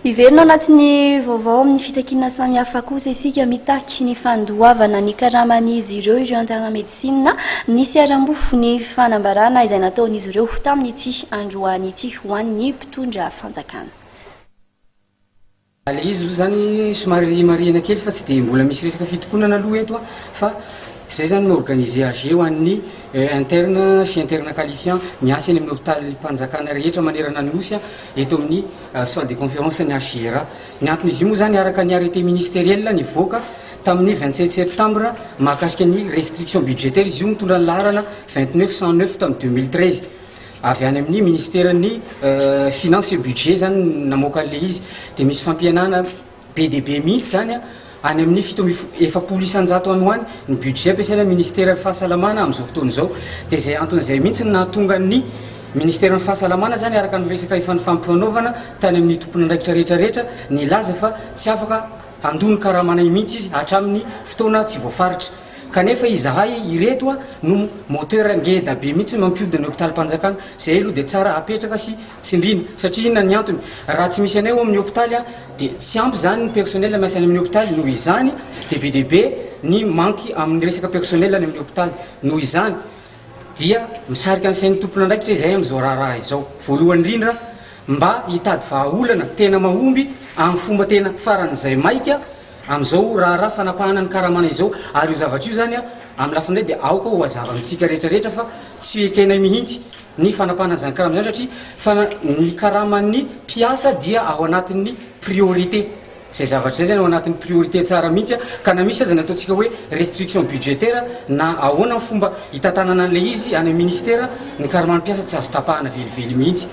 Iverina anatin'ny vaovao amin'ny fitakina samihafa kosa isika mitaky ny fandoavana ny karaman'izy ireo internat médecine nisy arambofo ny fanambarana izay nataon'izy ireo tamin'ity androany ity ho an'ny mpitondra fanjakana. Ale izy aloha zany somary marina kely fa tsy dia mbola misy resaka fitokonana aloha eto fa zay zany organiser AG ho an'ny interne sy interne qualifiant miasa eny amin'ny hôpitaly mpanjakana rehetra manerana ny nosy eto amin'ny salle de conférence ny AGRA. Ny anton'izy io moa zany araka ny arrêté ministériel nivoaka tamin'ny 27 septembre mahakasika ny restriction budgétaire izy io mitondra ny laharana 2909 tamin'ny 2013 avy any amin'ny ministère ny finance et budget zany namoaka an'le izy dia misy fampianana PDB mihitsy zany any amin'ny fito efapolo isanjato any hoany ny budget ampiasaina ministère fahasalamana amin'izao fotoana izao dia zay anton'izay mihitsy nahatonga ny ministère ny fahasalamana zany araka ny resaka efa ny fampifanaovana tany amin'ny tompony andraikitra rehetrarehetra ny laza fa tsy afaka andony karamana mihitsy izy hatramin'ny fotoana tsy voafaritra kanefa izahay ireto no moteur ngeda be mihitsy mampiodina hôpitaly mpanjakana zay aloha dia tsara apetraka sy tsindrina satria inona ny antony raha tsy misy anay amin'ny hôpitaly dia tsy ampy zany ny personnel miasa any amin'ny hôpitaly noho izany dia be dia be ny manky amin'ny resaka personnel any amin'ny hôpitaly noho izany dia misarika ny sain'ny tompona andraikitra izay amin'izao raharaha izao voalohany indrindra mba hitady vahaolana tena mahomby amin'ny fomba tena faran'izay maika amin'izao raharaha fanapahana ny karamana izao ary io zavatra io zany amin'ny lafindray dia aoka ho azava amintsika rehetrarehetra fa tsy ekena mihitsy ny fanapahana zany karama zany satria ny karaman'ny mpiasa dia ao anatin'ny priorité zay zavatra zay zany ao anatin'ny priorité tsara mihitsy ka na misy aza nataontsika hoe restriction budgétaire na ahoana ny fomba hitatanana an'le izy any amin'ny ministère ny karaman'ny mpiasa tsy azo tapahana velively mihitsy